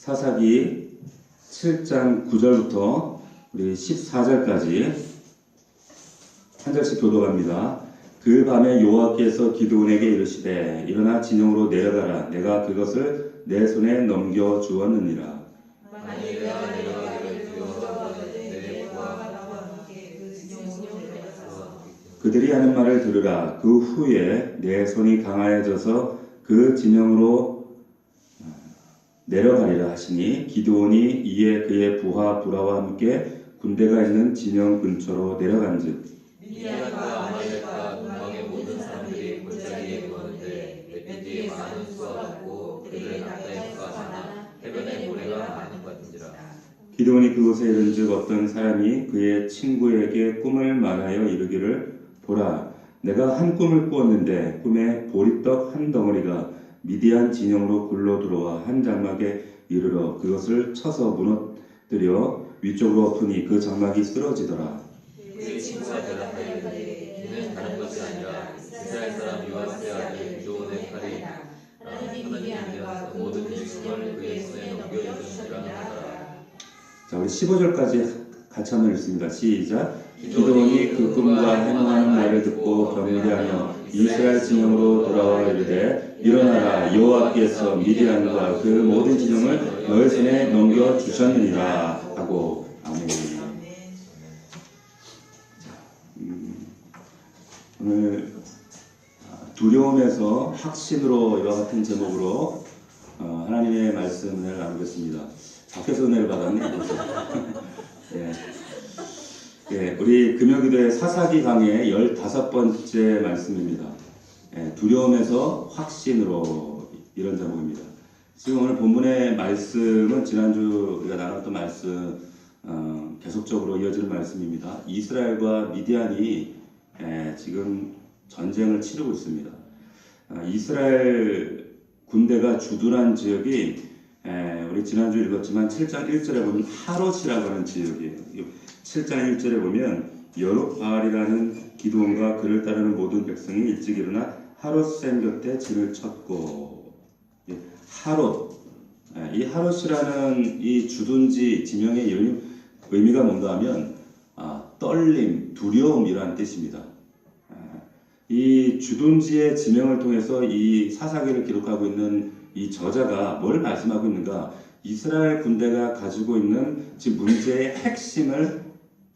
사사기 7장 9절부터 우리 14절까지 한 절씩 교독합니다. 그 밤에 여호와께서 기드온에게 이르시되 일어나 진영으로 내려가라. 내가 그것을 내 손에 넘겨 주었느니라. 그들이 하는 말을 들으라. 그 후에 내 손이 강하여져서 그 진영으로 내려가리라 하시니 기드온이 이에 그의 부하 부라와 함께 군대가 있는 진영 근처로 내려간즉 미디안과 아말렉과 동방의 모든 사람들이 골짜기에 모았는데 넷편지에 많은 수가 많고 그들의 가까이 수가 많아 해변에 모래가 많은 것 같은지라. 기드온이 그곳에 이른즉 어떤 사람이 그의 친구에게 꿈을 말하여 이르기를 보라, 내가 한 꿈을 꾸었는데 꿈에 보리떡 한 덩어리가 미디안 진영으로 굴러 들어와 한 장막에 이르러 그것을 쳐서 무너뜨려 위쪽으로 엎으니 그 장막이 쓰러지더라. 그의 친구가 대답하였는데 이는 다른 것이 아니라 이스라엘 사람 요아스의 아들 기드온의 칼이 하나님 미디안과 그 모든 민중을 그의 손에 넘겨주시니라 하더라. 자, 우리 15절까지 같이 한번 읽습니다. 시작. 기드온이 그 꿈과 행하는 말을 듣고 경계하며 이스라엘 진영으로 돌아와 이르되 일어나라, 여호와께서 미디안과 그 모든 진영을 너희 손에 넘겨 주셨느니라 하고. 아멘. 오늘 두려움에서 확신으로 이와 같은 제목으로 하나님의 말씀을 나누겠습니다. 밖에서 은혜를 받았네. 예. 예, 우리 금요기도의 사사기 강의 15번째 말씀입니다. 예, 두려움에서 확신으로, 이런 제목입니다. 지금 오늘 본문의 말씀은 지난주 우리가 나눴던 말씀 계속적으로 이어지는 말씀입니다. 이스라엘과 미디안이 지금 전쟁을 치르고 있습니다. 이스라엘 군대가 주둔한 지역이 우리 지난주 읽었지만 7장 1절에 보면 하롯이라고 하는 지역이에요. 7장 1절에 보면 여룹바알이라는 기드온과 그를 따르는 모든 백성이 일찍 일어나 하롯샘 곁에 진을 쳤고, 하롯, 이 하롯이라는 이 주둔지 지명의 의미가 뭔가 하면 떨림, 두려움이라는 뜻입니다. 이 주둔지의 지명을 통해서 이 사사기를 기록하고 있는 이 저자가 뭘 말씀하고 있는가? 이스라엘 군대가 가지고 있는 지금 문제의 핵심을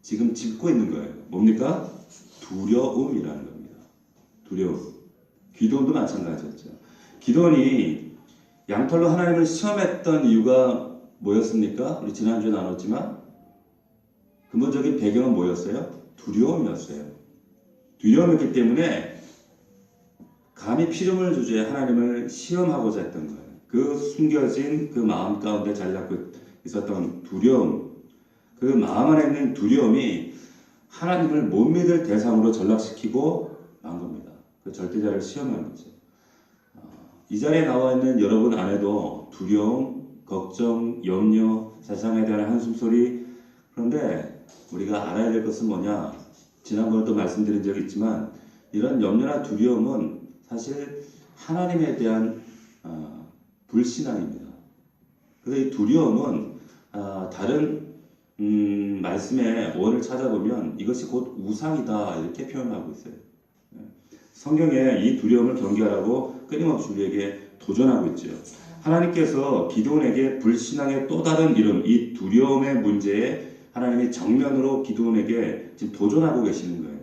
지금 짚고 있는 거예요. 뭡니까? 두려움이라는 겁니다. 두려움. 기드온도 마찬가지였죠. 기드온이 양털로 하나님을 시험했던 이유가 뭐였습니까? 우리 지난주에 나눴지만 근본적인 배경은 뭐였어요? 두려움이었어요. 두려움이었기 때문에 감히 피조물 주제에 하나님을 시험하고자 했던 거예요. 그 숨겨진 그 마음 가운데 자리 잡고 있었던 두려움, 그 마음 안에 있는 두려움이 하나님을 못 믿을 대상으로 전락시키고 만 겁니다. 그 절대자를 시험하는 거죠. 이 자리에 나와 있는 여러분 안에도 두려움, 걱정, 염려, 세상에 대한 한숨소리, 그런데 우리가 알아야 될 것은 뭐냐? 지난번에도 말씀드린 적이 있지만 이런 염려나 두려움은 사실 하나님에 대한 불신앙입니다. 그래서 이 두려움은 다른 말씀의 원을 찾아보면 이것이 곧 우상이다 이렇게 표현하고 있어요. 성경에 이 두려움을 경계하라고 끊임없이 우리에게 도전하고 있죠. 하나님께서 기드온에게 불신앙의 또 다른 이름, 이 두려움의 문제에 하나님이 정면으로 기드온에게 지금 도전하고 계시는 거예요.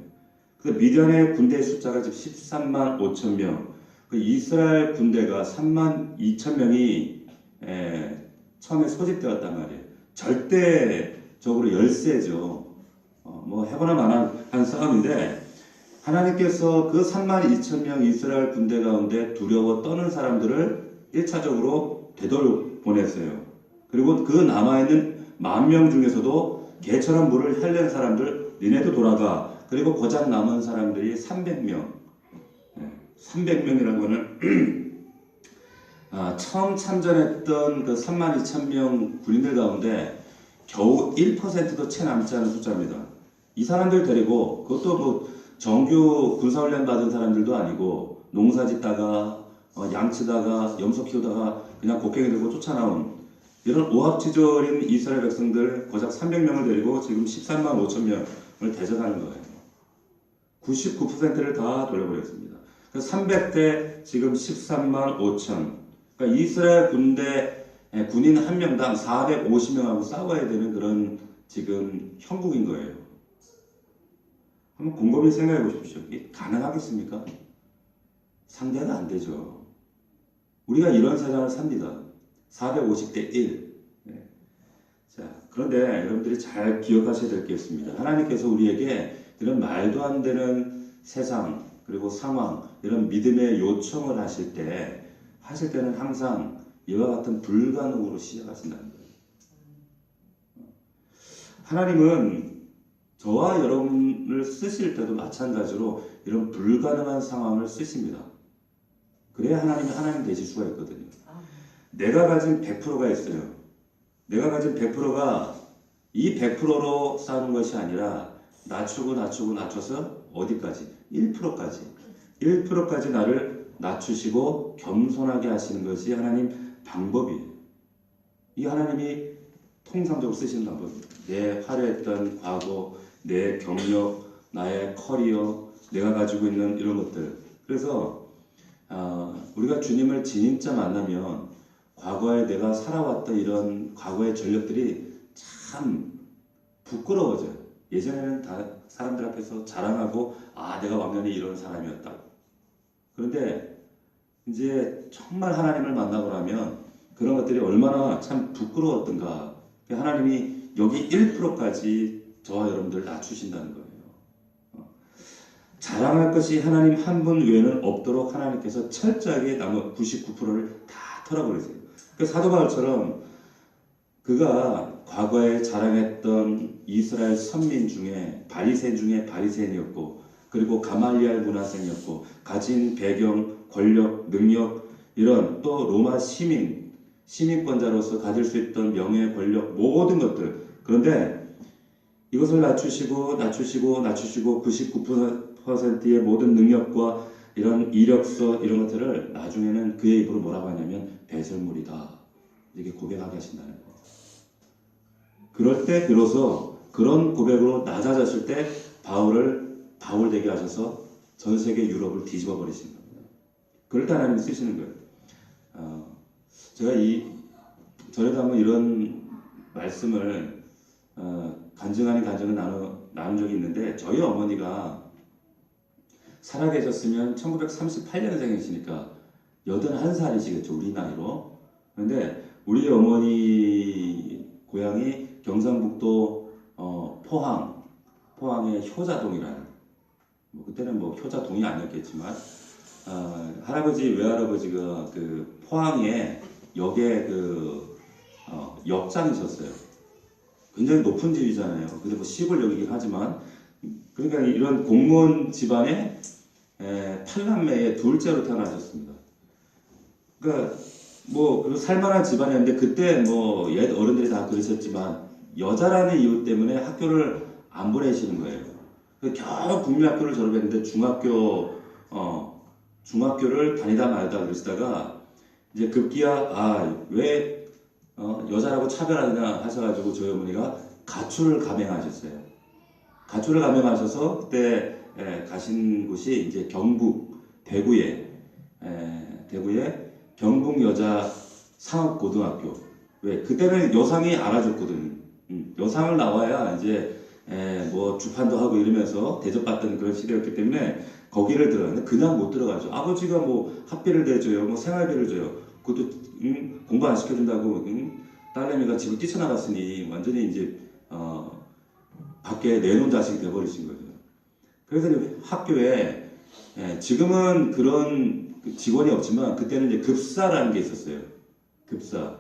그 미디안의 군대의 숫자가 지금 13만 5천 명, 그 이스라엘 군대가 3만 2천 명이 처음에 소집되었단 말이에요. 절대적으로 열세죠. 뭐 해보나 마나한 싸움인데 하나님께서 그 3만 2천 명 이스라엘 군대 가운데 두려워 떠는 사람들을 1차적으로 되돌려 보냈어요. 그리고 그 남아있는 10,000명 중에서도 개처럼 물을 헬는 사람들 니네도 돌아가. 그리고 고작 남은 사람들이 300명. 300명이라는 거는 처음 참전했던 그 32,000명 군인들 가운데 겨우 1%도 채 남지 않은 숫자입니다. 이 사람들 데리고, 그것도 뭐 정규 군사훈련 받은 사람들도 아니고 농사 짓다가 양치다가 염소 키우다가 그냥 곡괭이 들고 쫓아나온 이런 오합지졸인 이스라엘 백성들 고작 300명을 데리고 지금 13만 5천 명을 대적하는 거예요. 99%를 다 돌려버렸습니다. 300대 지금 13만 5천. 그러니까 이스라엘 군인 한 명당 450명하고 싸워야 되는 그런 지금 형국인 거예요. 한번 곰곰이 생각해 보십시오. 이게 가능하겠습니까? 상대가 안 되죠. 우리가 이런 세상을 삽니다. 450대 1. 네. 자, 그런데 여러분들이 잘 기억하셔야 될 게 있습니다. 하나님께서 우리에게 이런 말도 안 되는 세상, 그리고 상황, 이런 믿음의 요청을 하실 때는 항상 이와 같은 불가능으로 시작하신다는 거예요. 하나님은 저와 여러분을 쓰실 때도 마찬가지로 이런 불가능한 상황을 쓰십니다. 그래야 하나님이 하나님 되실 수가 있거든요. 내가 가진 100%가 있어요. 내가 가진 100%가 이 100%로 싸우는 것이 아니라 낮춰서 어디까지? 1%까지. 1%까지 나를 낮추시고 겸손하게 하시는 것이 하나님 방법이에요. 이 하나님이 통상적으로 쓰시는 방법이에요. 내 화려했던 과거, 내 경력, 나의 커리어, 내가 가지고 있는 이런 것들. 그래서 우리가 주님을 진짜 만나면 과거에 내가 살아왔던 이런 과거의 전력들이 참 부끄러워져요. 예전에는 다 사람들 앞에서 자랑하고 내가 왕년에 이런 사람이었다고. 그런데 이제 정말 하나님을 만나고 나면 그런 것들이 얼마나 참 부끄러웠던가. 하나님이 여기 1%까지 저와 여러분들 낮추신다는 거예요. 자랑할 것이 하나님 한 분 외에는 없도록 하나님께서 철저하게 나머지 99%를 다 털어버리세요. 사도 바울처럼 그가 과거에 자랑했던 이스라엘 선민 중에 바리새인 중에 바리새인이었고, 그리고 가말리알 문화생이었고, 가진 배경, 권력, 능력, 이런 또 로마 시민권자로서 가질 수 있던 명예, 권력, 모든 것들. 그런데 이것을 낮추시고 99%의 모든 능력과 이런 이력서 이런 것들을 나중에는 그의 입으로 뭐라고 하냐면 배설물이다. 이렇게 고백하게 하신다는 거예요. 그럴 때 비로소 그런 고백으로 낮아졌을 때 바울 되게 하셔서 전 세계 유럽을 뒤집어 버리신 겁니다. 그럴 때 하나님이 쓰시는 거예요. 제가 전에도 한번 이런 말씀을 간증은 나눈 적이 있는데, 저희 어머니가 살아계셨으면 1938년생이시니까 81살이시겠죠, 우리 나이로. 그런데 우리 어머니 고향이 경상북도 포항의 효자동이라는, 그때는 효자동이 아니었겠지만 할아버지 외할아버지가 그 포항에 역에 역장이셨어요. 굉장히 높은 집이잖아요. 근데 시골역이긴 하지만, 그러니까 이런 공무원 집안의 8남매의 둘째로 태어나셨습니다. 그러니까 그리고 살만한 집안이었는데, 그때 옛 어른들이 다 그러셨지만 여자라는 이유 때문에 학교를 안 보내시는 거예요. 겨우 국민학교를 졸업했는데 중학교를 다니다 말다 그러시다가 이제 급기야 왜 여자라고 차별하느냐 하셔가지고 저희 어머니가 가출을 감행하셨어요. 가출을 감행하셔서 그때 가신 곳이 이제 경북 대구의 경북 여자 상업고등학교. 왜 그때는 여상이 알아줬거든. 여상을 나와야 이제 주판도 하고 이러면서 대접받던 그런 시대였기 때문에 거기를 들어갔는데 그냥 못 들어가죠. 아버지가 학비를 내줘요, 생활비를 줘요. 그것도 공부 안 시켜준다고 딸내미가 집을 뛰쳐나갔으니 완전히 이제 밖에 내놓은 자식이 돼버리신 거죠. 그래서 학교에 지금은 그런 직원이 없지만 그때는 이제 급사라는 게 있었어요. 급사.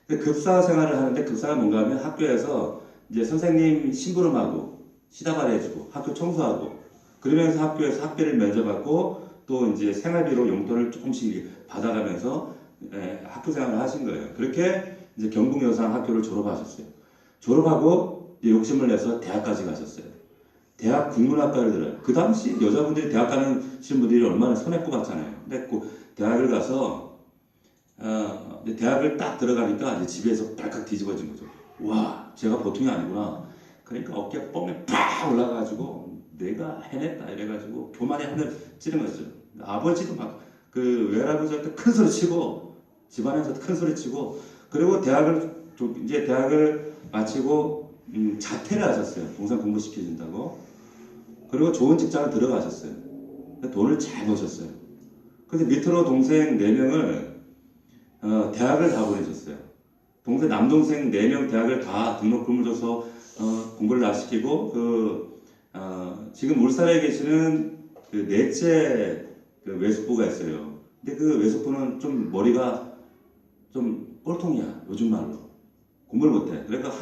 급사 생활을 하는데, 급사가 뭔가 하면 학교에서 이제 선생님 심부름하고 시다발 해주고 학교 청소하고, 그러면서 학교에서 학비를 면제받고 또 이제 생활비로 용돈을 조금씩 받아가면서 학교 생활을 하신 거예요. 그렇게 이제 경북 여상 학교를 졸업하셨어요. 졸업하고 이제 욕심을 내서 대학까지 가셨어요. 대학 국문학과를 들어요. 그 당시 여자분들이 대학 가는 분들이 얼마나 손에 꼽았잖아요. 근데 대학을 가서 이제 대학을 딱 들어가니까 이제 집에서 발칵 뒤집어진 거죠. 와, 제가 보통이 아니구나. 그러니까 어깨 뻥에 팍 올라가가지고 내가 해냈다 이래가지고 교만이 하늘 찌른 거죠. 아버지도 막 그 외할아버지한테 큰 소리 치고 집안에서 큰 소리 치고 그리고 이제 대학을 마치고 자퇴를 하셨어요. 동생 공부시켜준다고. 그리고 좋은 직장을 들어가셨어요. 돈을 잘 버셨어요. 그래서 밑으로 동생 4명을 대학을 다 보내셨어요. 남동생 4명 대학을 다 등록금을 줘서 공부를 다 시키고 지금 울산에 계시는 그 넷째 그 외숙부가 있어요. 근데 그 외숙부는 좀 머리가 좀 꼴통이야. 요즘 말로 공부를 못해. 그러니까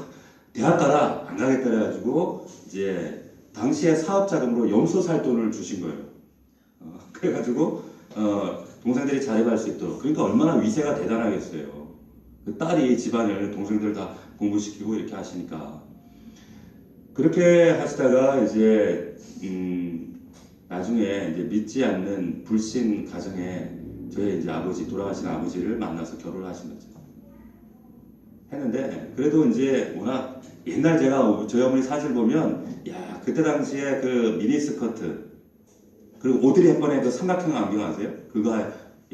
대학 가라 안 가겠다 그래가지고 이제 당시에 사업 자금으로 염소 살 돈을 주신 거예요. 그래가지고 동생들이 자립할 수 있도록. 그러니까 얼마나 위세가 대단하겠어요. 그 딸이 집안을 동생들 다 공부시키고 이렇게 하시니까. 그렇게 하시다가 이제 나중에 이제 믿지 않는 불신 가정에 저희 이제 돌아가신 아버지를 만나서 결혼을 하신 거죠. 했는데 그래도 이제 워낙 옛날 제가 저희 어머니 사실 보면 야 그때 당시에 그 미니스커트 그리고 오드리 헵번의 그 삼각형 안경 아세요? 그거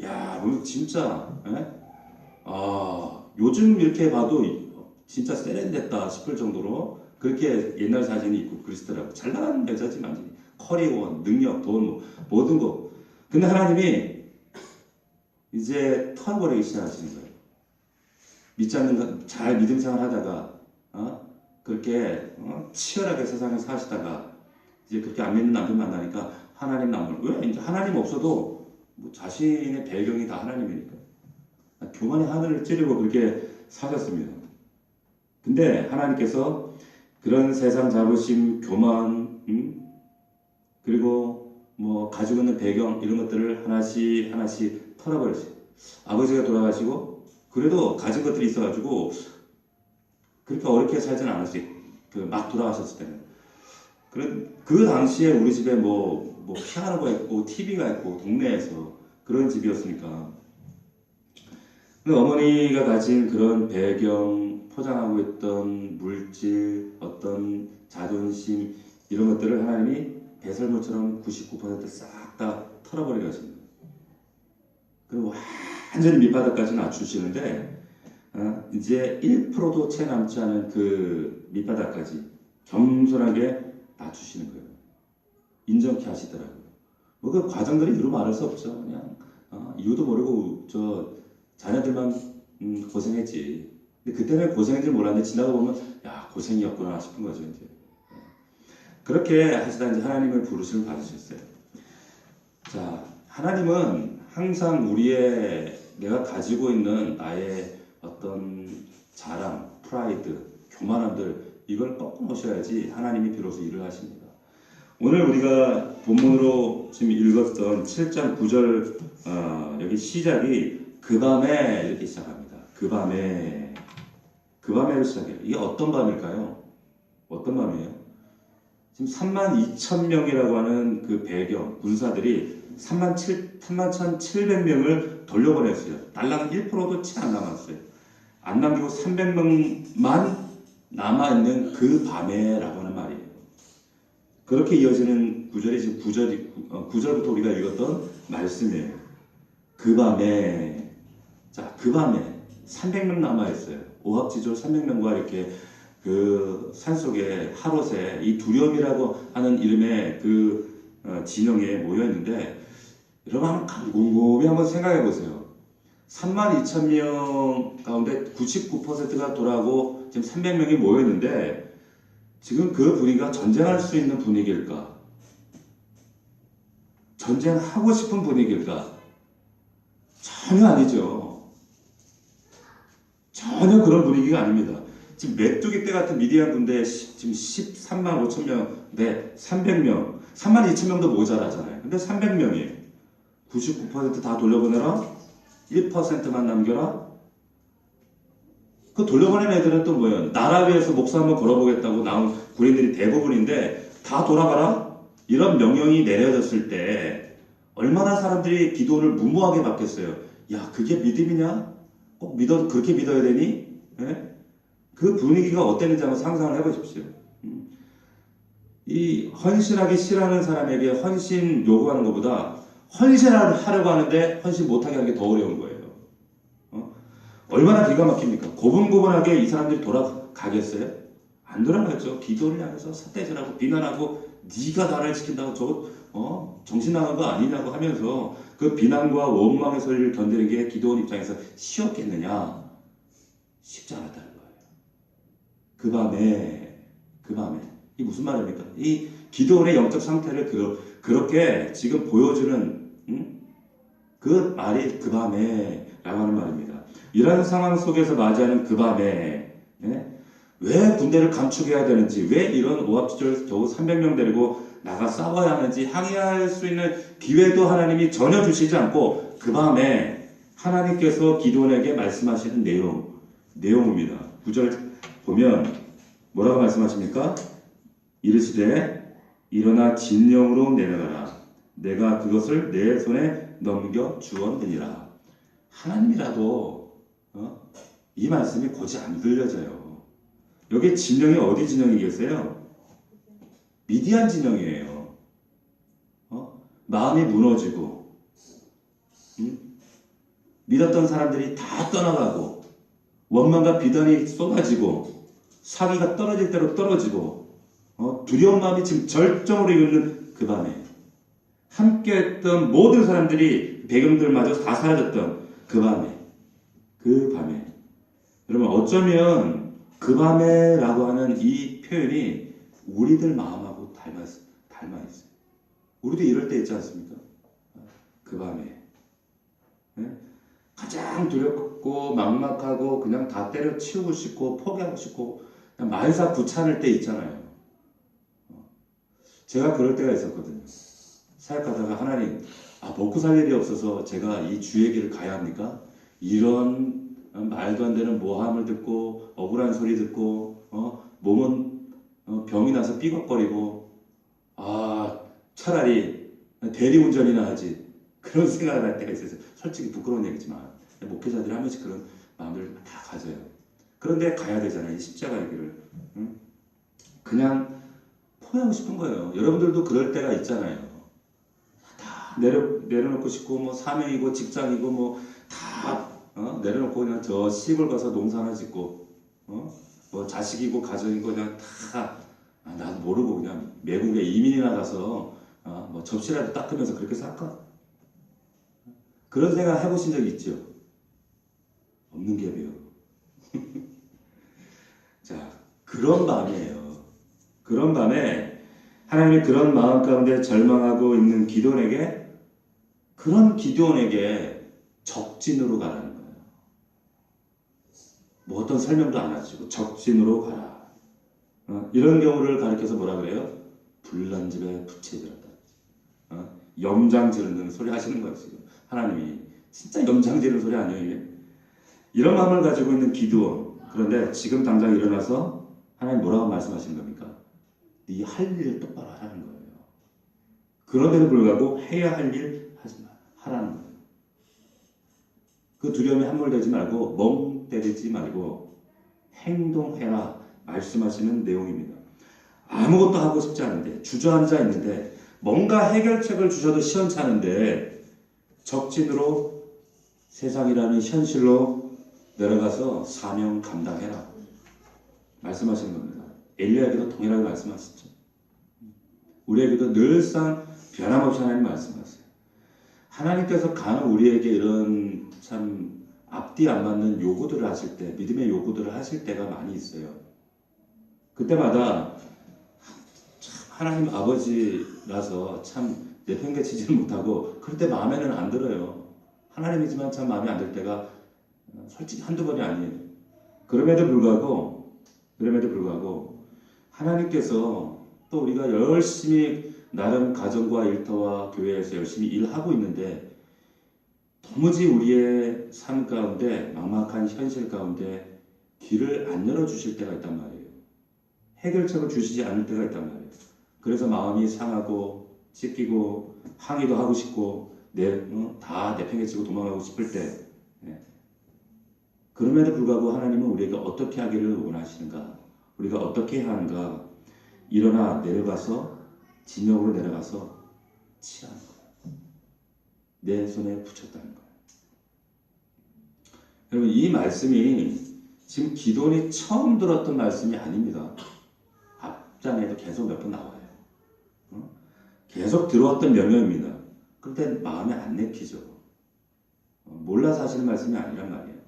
야 진짜 요즘 이렇게 봐도 진짜 세련됐다 싶을 정도로 그렇게 옛날 사진이 있고 그러시더라고. 잘 나가는 여자지만 커리원, 능력, 돈 모든 거. 근데 하나님이 이제 털어버리기 시작하시는 거예요. 믿지 않는 잘 믿음 생활 하다가 그렇게 치열하게 세상에 사시다가 이제 그렇게 안 믿는 남편 만나니까 하나님 왜 이제 하나님 없어도 뭐 자신의 배경이 다 하나님이니까 교만의 하늘을 찌르고 그렇게 사셨습니다. 근데 하나님께서 그런 세상 자부심, 교만, 그리고 뭐 가지고 있는 배경 이런 것들을 하나씩 털어버리세요. 아버지가 돌아가시고 그래도 가진 것들이 있어가지고 그렇게 어렵게 살지는 않았어요. 막 돌아가셨을 때는. 그 당시에 우리 집에 뭐 피아노가 있고 TV가 있고 동네에서 그런 집이었으니까. 어머니가 가진 그런 배경, 포장하고 있던 물질, 어떤 자존심 이런 것들을 하나님이 배설물처럼 99% 싹 다 털어버리게 하십니다. 그리고 완전히 밑바닥까지 낮추시는데 이제 1%도 채 남지 않은 그 밑바닥까지 겸손하게 낮추시는 거예요. 인정케 하시더라고요. 뭐 그 과정들이 이루 말할 수 없죠. 그냥 이유도 모르고 자녀들만 고생했지. 근데 그때는 고생인지 몰랐는데 지나고 보면 야 고생이었구나 싶은 거죠. 이제 그렇게 하시다 이제 하나님을 부르심을 받으셨어요. 자, 하나님은 항상 내가 가지고 있는 나의 어떤 자랑, 프라이드, 교만함들 이걸 꺾어 놓으셔야지 하나님이 비로소 일을 하십니다. 오늘 우리가 본문으로 지금 읽었던 7장 9절 여기 시작이 그 밤에 이렇게 시작합니다. 그 밤에로 시작해요. 이게 어떤 밤일까요? 어떤 밤이에요? 지금 32,000명이라고 하는 그 배경 군사들이 31,700명을 돌려보냈어요. 달랑 1%도 채 안 남았어요. 안 남기고 300명만 남아있는 그 밤에라고 하는 말이에요. 그렇게 이어지는 구절이 지금 9절부터 우리가 읽었던 말씀이에요. 그 밤에, 자, 그 밤에 300명 남아있어요. 오합지졸 300명과 이렇게 그 산속에 하롯에 이 두려움이라고 하는 이름의 그 진영에 모여있는데 여러분 한번 곰곰이 한번 생각해 보세요. 32,000명 가운데 99%가 돌아가고 지금 300명이 모여있는데 지금 그 분위기가 전쟁할 수 있는 분위기일까? 전쟁하고 싶은 분위기일까? 전혀 아니죠. 전혀 그런 분위기가 아닙니다. 지금 메뚜기 때 같은 미디안 군대 지금 13만 5천 명, 네, 300명, 3만 2천 명도 모자라잖아요. 근데 300명이에요. 99% 다 돌려보내라? 1%만 남겨라? 그 돌려보낸 애들은 또 뭐예요? 나라 위해서 목숨 한번 걸어보겠다고 나온 군인들이 대부분인데 다 돌아가라? 이런 명령이 내려졌을 때 얼마나 사람들이 기도를 무모하게 받겠어요? 야, 그게 믿음이냐? 꼭 그렇게 믿어야 되니? 예? 그 분위기가 어땠는지 한번 상상을 해보십시오. 이 헌신하기 싫어하는 사람에게 헌신 요구하는 것보다 헌신하려고 하는데 헌신 못하게 하는 게 더 어려운 거예요. 얼마나 기가 막힙니까? 고분고분하게 이 사람들이 돌아가겠어요? 안 돌아가죠. 기도를 향해서 삿대질하고 비난하고 네가 나를 지킨다고 저거 정신 나간 거 아니냐고 하면서 그 비난과 원망의 소리를 견디는 게 기도원 입장에서 쉬웠겠느냐? 쉽지 않았다는 거예요. 그 밤에 이 무슨 말입니까? 이 기도원의 영적 상태를 그렇게 지금 보여주는 그 말이 그 밤에 라고 하는 말입니다. 이런 상황 속에서 맞이하는 그 밤에 왜 군대를 감축해야 되는지, 왜 이런 오합지졸 겨우 300명 데리고 나가 싸워야 하는지 항의할 수 있는 기회도 하나님이 전혀 주시지 않고 그 밤에 하나님께서 기도원에게 말씀하시는 내용입니다. 9절 보면 뭐라고 말씀하십니까? 이르시되 일어나 진영으로 내려가라. 내가 그것을 내 손에 넘겨 주었느니라. 하나님이라도 이 말씀이 곧이 안 들려져요. 여기 진영이 어디 진영이 계세요? 미디안 진영이에요. 마음이 무너지고 믿었던 사람들이 다 떠나가고 원망과 비단이 쏟아지고 사기가 떨어질 대로 떨어지고 두려운 마음이 지금 절정으로 이르는 그 밤에 함께했던 모든 사람들이 배경들마저 다 사라졌던 그 밤에 여러분 어쩌면 그 밤에라고 하는 이 표현이 우리들 마음하고 닮아 있어요. 우리도 이럴 때 있지 않습니까? 그 밤에 가장 두렵고 막막하고 그냥 다 때려치우고 싶고 포기하고 싶고 그냥 말사 구차할 때 있잖아요. 제가 그럴 때가 있었거든요. 사역하다가 하나님, 먹고 살 일이 없어서 제가 이 주의 길을 가야 합니까? 이런 말도 안 되는 모함을 듣고 억울한 소리 듣고 몸은 병이 나서 삐걱거리고 차라리 대리운전이나 하지 그런 생각을 할 때가 있어요. 솔직히 부끄러운 얘기지만 목회자들이 한 번씩 그런 마음을 다 가져요. 그런데 가야 되잖아요. 이 십자가의 길을. 그냥 포기하고 싶은 거예요. 여러분들도 그럴 때가 있잖아요. 다 내려놓고 싶고 뭐 사명이고 직장이고 뭐 다 내려놓고 그냥 저 시골 가서 농사 하나 짓고 뭐 자식이고 가정이고 그냥 다 나도 모르고 그냥 외국에 이민이나 가서 뭐 접시라도 닦으면서 그렇게 살까? 그런 생각 해보신 적 있죠? 없는 게 배요. 자, 그런 밤이에요. 그런 밤에 하나님이 그런 마음 가운데 절망하고 있는 그런 기도원에게 적진으로 가라는 거예요. 뭐 어떤 설명도 안 하시고 적진으로 가라. 이런 경우를 가리켜서 뭐라 그래요? 불난 집에 부채 들었다. 염장 지르는 소리 하시는 거예요. 지금 하나님이 진짜 염장 지르는 소리 아니에요 이게? 이런 마음을 가지고 있는 기도원. 그런데 지금 당장 일어나서 하나님 뭐라고 말씀하시는 겁니까? 네 할 일을 똑바로 하라는 거예요. 그런데도 불구하고 해야 할 일 하라는 거예요. 그 두려움에 함몰되지 말고 멍 때리지 말고 행동해라 말씀하시는 내용입니다. 아무것도 하고 싶지 않은데 주저앉아 있는데 뭔가 해결책을 주셔도 시원찮은데 적진으로 세상이라는 현실로 내려가서 사명 감당해라 말씀하시는 겁니다. 엘리야에게도 동일하게 말씀하시죠. 우리에게도 늘상 변함없이 하나님 말씀하세요. 하나님께서 간혹 우리에게 이런 참 앞뒤 안 맞는 요구들을 하실 때, 믿음의 요구들을 하실 때가 많이 있어요. 그때마다 참 하나님 아버지라서 참 내팽개치지를 못하고 그럴 때 마음에는 안 들어요. 하나님이지만 참 마음에 안 들 때가 솔직히 한두 번이 아니에요. 그럼에도 불구하고 하나님께서 또 우리가 열심히 나름 가정과 일터와 교회에서 열심히 일하고 있는데 도무지 우리의 삶 가운데 막막한 현실 가운데 길을 안 열어주실 때가 있단 말이에요. 해결책을 주시지 않을 때가 있단 말이에요. 그래서 마음이 상하고 찢기고 항의도 하고 싶고 다 내팽개치고 도망가고 싶을 때 그럼에도 불구하고 하나님은 우리에게 어떻게 하기를 원하시는가? 우리가 어떻게 해야 하는가? 일어나 내려가서 진영으로 내려가서 치라는 거예요. 내 손에 붙였다는 거예요. 여러분 이 말씀이 지금 기도원이 처음 들었던 말씀이 아닙니다. 앞장에도 계속 몇 번 나와요. 계속 들어왔던 명령입니다. 그런데 마음에 안 내키죠. 몰라서 하시는 말씀이 아니란 말이에요.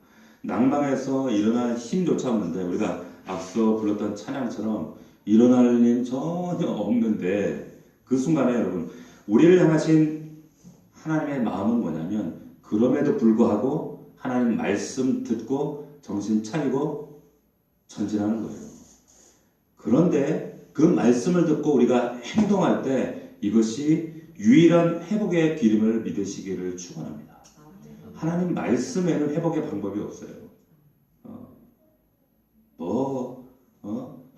낭망에서 일어날 힘조차 없는데 우리가 앞서 불렀던 찬양처럼 일어날 힘 전혀 없는데 그 순간에 여러분 우리를 향하신 하나님의 마음은 뭐냐면 그럼에도 불구하고 하나님 말씀 듣고 정신 차리고 전진하는 거예요. 그런데 그 말씀을 듣고 우리가 행동할 때 이것이 유일한 회복의 기름을 믿으시기를 축원합니다. 하나님 말씀에는 회복의 방법이 없어요.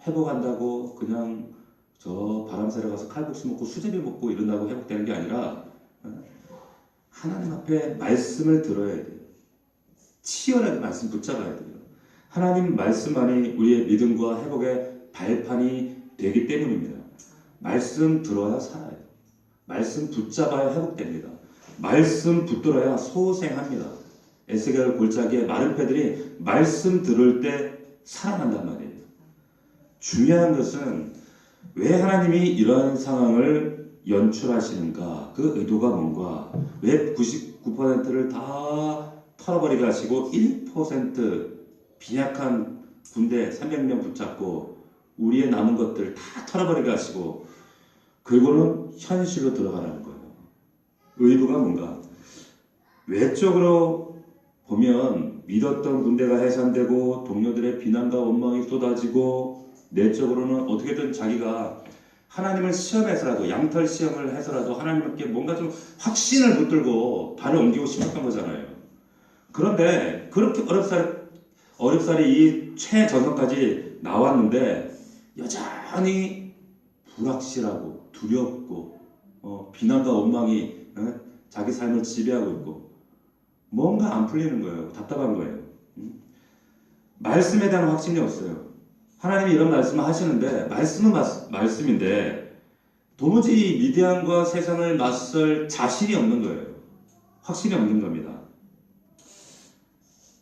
회복한다고 그냥 저 바람새러 가서 칼국수 먹고 수제비 먹고 이런다고 회복되는 게 아니라 하나님 앞에 말씀을 들어야 돼요. 치열하게 말씀 붙잡아야 돼요. 하나님 말씀만이 우리의 믿음과 회복의 발판이 되기 때문입니다. 말씀 들어야 살아요. 말씀 붙잡아야 회복됩니다. 말씀 붙들어야 소생합니다. 에스겔 골짜기에 마른 뼈들이 말씀 들을 때 살아난단 말이에요. 중요한 것은 왜 하나님이 이런 상황을 연출하시는가? 그 의도가 뭔가? 왜 99%를 다 털어버리게 하시고 1% 빈약한 군대 300명 붙잡고 우리의 남은 것들 다 털어버리게 하시고 그리고는 현실로 들어가라는 거예요. 의도가 뭔가? 외적으로 보면 믿었던 군대가 해산되고 동료들의 비난과 원망이 쏟아지고 내적으로는 어떻게든 자기가 하나님을 시험해서라도 양털 시험을 해서라도 하나님께 뭔가 좀 확신을 붙들고 발을 옮기고 싶었던 거잖아요. 그런데 그렇게 어렵사리 이 최전선까지 나왔는데 여전히 불확실하고 두렵고 비난과 원망이 자기 삶을 지배하고 있고 뭔가 안 풀리는 거예요. 답답한 거예요. 말씀에 대한 확신이 없어요. 하나님이 이런 말씀을 하시는데 말씀은 말씀인데 도무지 미디안과 세상을 맞설 자신이 없는 거예요. 확신이 없는 겁니다.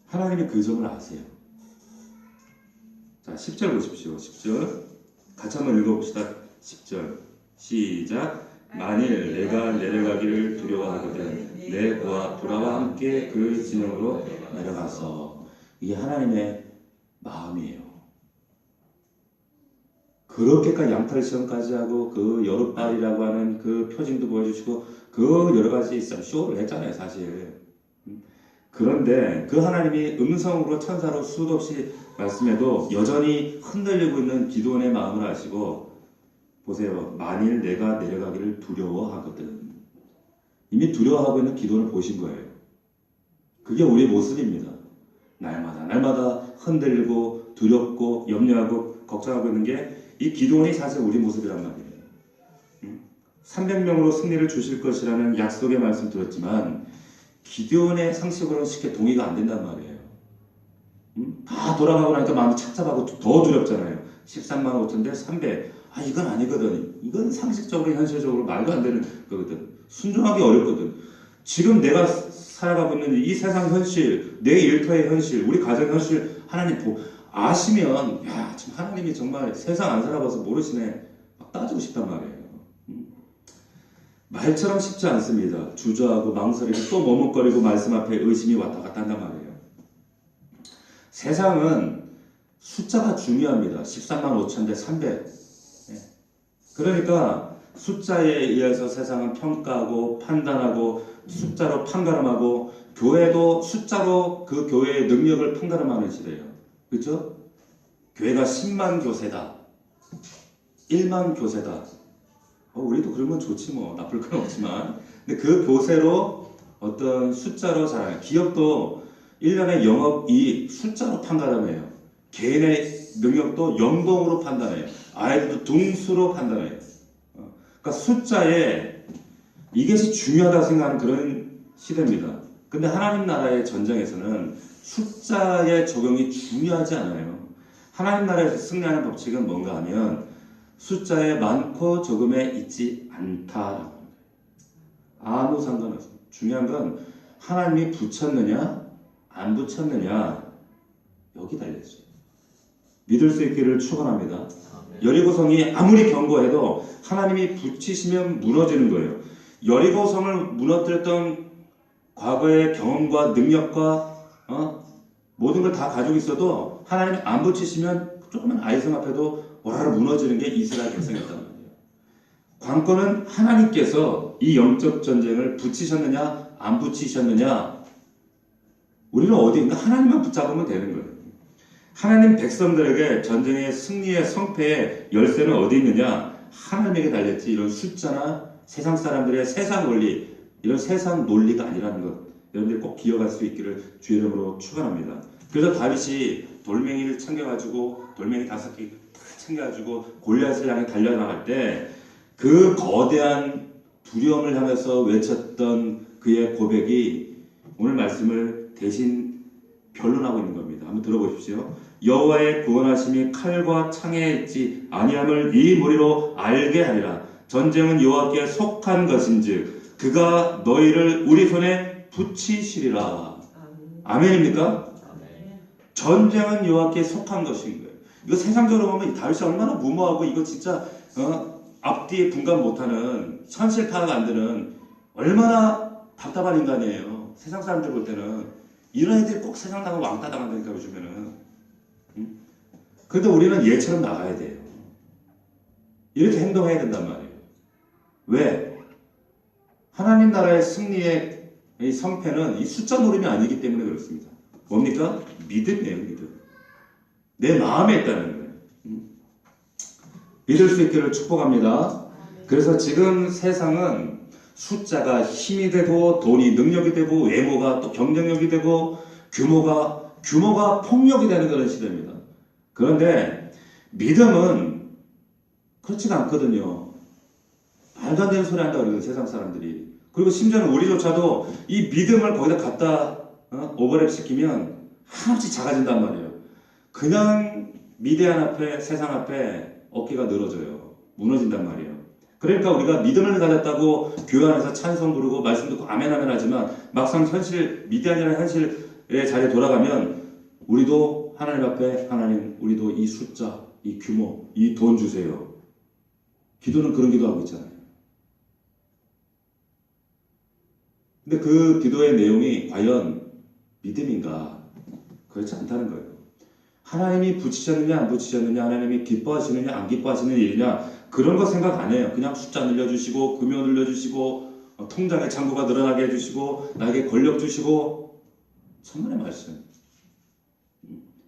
하나님이 그 점을 아세요. 자, 10절 보십시오. 10절 같이 한번 읽어봅시다. 10절 시작. 만일 내가 내려가기를 두려워하거든 내 그와 보라와 함께 그 진영으로 내려가서 이게 하나님의 마음이에요. 그렇게까지 양털 시험까지 하고 그 여룻발이라고 하는 그 표징도 보여주시고 그 여러 가지 쇼를 했잖아요, 사실. 그런데 그 하나님이 음성으로 천사로 수도 없이 말씀해도 여전히 흔들리고 있는 기도원의 마음을 아시고 보세요. 만일 내가 내려가기를 두려워하거든. 이미 두려워하고 있는 기도원을 보신 거예요. 그게 우리의 모습입니다. 날마다 흔들리고 두렵고 염려하고 걱정하고 있는 게 이 기도원이 사실 우리 모습이란 말이에요. 300명으로 승리를 주실 것이라는 약속의 말씀 들었지만 기도원의 상식으로는 쉽게 동의가 안 된단 말이에요. 다 돌아가고 나니까 마음이 착잡하고 더 두렵잖아요. 13만 5천 대 300. 이건 아니거든. 이건 상식적으로 현실적으로 말도 안 되는 거거든. 순종하기 어렵거든. 지금 내가 살아가고 있는 이 세상 현실, 내 일터의 현실, 우리 가정 현실 하나님 아시면 지금 하나님이 정말 세상 안 살아봐서 모르시네. 막 따지고 싶단 말이에요. 말처럼 쉽지 않습니다. 주저하고 망설이고 또 머뭇거리고 말씀 앞에 의심이 왔다 갔다 한단 말이에요. 세상은 숫자가 중요합니다. 13만 5천 대 300. 그러니까 숫자에 의해서 세상은 평가하고 판단하고 숫자로 판가름하고 교회도 숫자로 그 교회의 능력을 판가름하는 시대예요. 그렇죠? 교회가 10만 교세다. 1만 교세다. 우리도 그러면 좋지 뭐. 나쁠 건 없지만. 근데 그 교세로 어떤 숫자로 자라요. 기업도 1년의 영업이익 숫자로 판단해요. 개인의 능력도 연봉으로 판단해요. 아이들도 등수로 판단해요. 그러니까 숫자에 이것이 중요하다고 생각하는 그런 시대입니다. 근데 하나님 나라의 전쟁에서는 숫자의 적용이 중요하지 않아요. 하나님 나라에서 승리하는 법칙은 뭔가 하면 숫자에 많고 적음에 있지 않다라고 합니다. 아무 상관없습니다. 중요한 건 하나님이 붙였느냐 안 붙였느냐 여기 달려있어요. 믿을 수 있기를 축원합니다. 여리고성이 아무리 견고해도 하나님이 붙이시면 무너지는 거예요. 여리고성을 무너뜨렸던 과거의 경험과 능력과 모든 걸 다 가지고 있어도 하나님이 안 붙이시면 조그만 아이성 앞에도 와라라 무너지는 게 이스라엘 백성이었단 말이에요. 관건은 하나님께서 이 영적 전쟁을 붙이셨느냐 안 붙이셨느냐 우리는 어디인가 하나님만 붙잡으면 되는 거예요. 하나님 백성들에게 전쟁의 승리의 성패의 열쇠는 어디 있느냐 하나님에게 달렸지 이런 숫자나 세상 사람들의 세상 원리 이런 세상 논리가 아니라는 것 여러분들이 꼭 기억할 수 있기를 주의 이름으로 축원합니다. 그래서 다윗이 돌멩이를 챙겨가지고 돌멩이 5개 챙겨가지고 골리앗을 향해 달려나갈 때 그 거대한 두려움을 향해서 외쳤던 그의 고백이 오늘 말씀을 대신 변론하고 있는 겁니다. 한번 들어보십시오. 여호와의 구원하심이 칼과 창에 있지 아니함을 이 머리로 알게 하리라. 전쟁은 여호와께 속한 것인즉 그가 너희를 우리 손에 붙이시리라. 아멘입니까? 전쟁은 여호와께 속한 것인 거예요. 이거 세상적으로 보면 다윗이 얼마나 무모하고 이거 진짜 앞뒤에 분간 못하는 현실 파악 안 되는 얼마나 답답한 인간이에요. 세상 사람들 볼 때는 이런 애들이 꼭 세상 나가고 왕따 당한다니까 요즘에는. 그래도 우리는 얘처럼 나가야 돼요. 이렇게 행동해야 된단 말이에요. 왜? 하나님 나라의 승리의 이 성패는 이 숫자 노름이 아니기 때문에 그렇습니다. 뭡니까? 믿음이에요, 믿음. 내 마음에 있다는 거예요. 믿을 수 있기를 축복합니다. 그래서 지금 세상은 숫자가 힘이 되고 돈이 능력이 되고 외모가 또 경쟁력이 되고 규모가 폭력이 되는 그런 시대입니다. 그런데 믿음은 그렇지가 않거든요. 말도 안 되는 소리 한다고 그러거든요, 세상 사람들이. 그리고 심지어는 우리조차도 이 믿음을 거기다 갖다 오버랩 시키면 한없이 작아진단 말이에요. 그냥 미대한 앞에 세상 앞에 어깨가 늘어져요. 무너진단 말이에요. 그러니까 우리가 믿음을 가졌다고 교회 안에서 찬송 부르고 말씀 듣고 아멘 아멘 하지만 막상 현실 미대한이라는 현실의 자리에 돌아가면 우리도 하나님 앞에 하나님 우리도 이 숫자, 이 규모, 이 돈 주세요. 기도는 그런 기도하고 있잖아요. 근데 그 기도의 내용이 과연 믿음인가? 그렇지 않다는 거예요. 하나님이 붙이셨느냐 안 붙이셨느냐 하나님이 기뻐하시느냐 안 기뻐하시는 일이냐 그런 거 생각 안 해요. 그냥 숫자 늘려주시고 금요 늘려주시고 통장에 잔고가 늘어나게 해주시고 나에게 권력 주시고 천만의 말씀.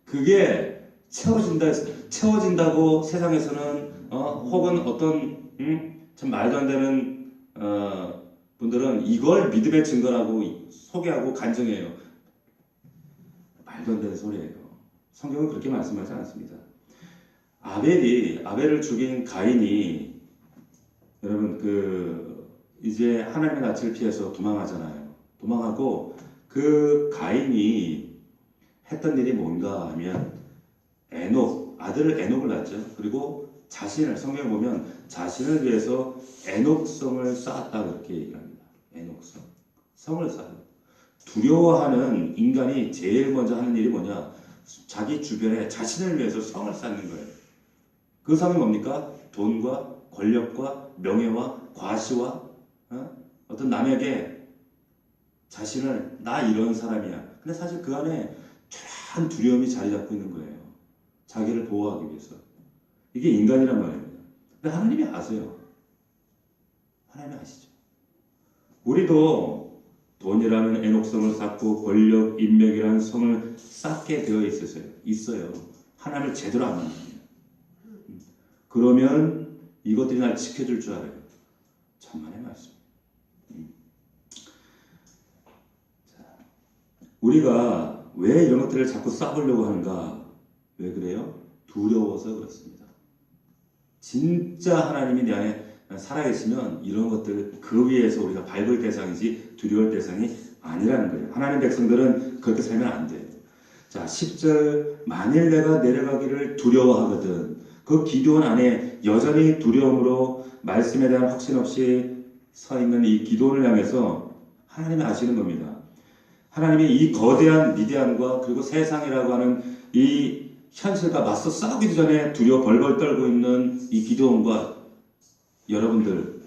그게 채워진다고 세상에서는 혹은 어떤 참 말도 안 되는 분들은 이걸 믿음의 증거라고 소개하고 간증해요. 말도 안 되는 소리예요. 성경은 그렇게 말씀하지 않습니다. 아벨을 죽인 가인이 여러분 이제 하나님의 낯을 피해서 도망하잖아요. 도망하고 그 가인이 했던 일이 뭔가 하면 아들을 에녹을 낳았죠. 그리고 성경에 보면 자신을 위해서 에녹성을 쌓았다 그렇게 얘기합니다. 에녹성. 성을 쌓아요. 두려워하는 인간이 제일 먼저 하는 일이 뭐냐? 자기 주변에 자신을 위해서 성을 쌓는 거예요. 그 성이 뭡니까? 돈과 권력과 명예와 과시와 어떤 남에게 자신을 나 이런 사람이야. 근데 사실 그 안에 참 두려움이 자리 잡고 있는 거예요. 자기를 보호하기 위해서. 이게 인간이란 말입니다. 근데 하나님이 아세요. 하나님이 아시죠. 우리도 돈이라는 에녹성을 쌓고 권력, 인맥이라는 성을 쌓게 되어 있어요. 하나님을 제대로 안 만나요. 그러면 이것들이 날 지켜줄 줄 알아요. 천만의 말씀. 자, 우리가 왜 이런 것들을 자꾸 쌓으려고 하는가? 왜 그래요? 두려워서 그렇습니다. 진짜 하나님이 내 안에 살아계시면 이런 것들 그 위에서 우리가 밟을 대상이지 두려울 대상이 아니라는 거예요. 하나님 백성들은 그렇게 살면 안 돼요. 자, 10절 만일 내가 내려가기를 두려워하거든. 그 기도원 안에 여전히 두려움으로 말씀에 대한 확신 없이 서 있는 이 기도원을 향해서 하나님이 아시는 겁니다. 하나님이 이 거대한 미디안과 그리고 세상이라고 하는 이 현실과 맞서 싸우기도 전에 두려워 벌벌 떨고 있는 이 기도원과 여러분들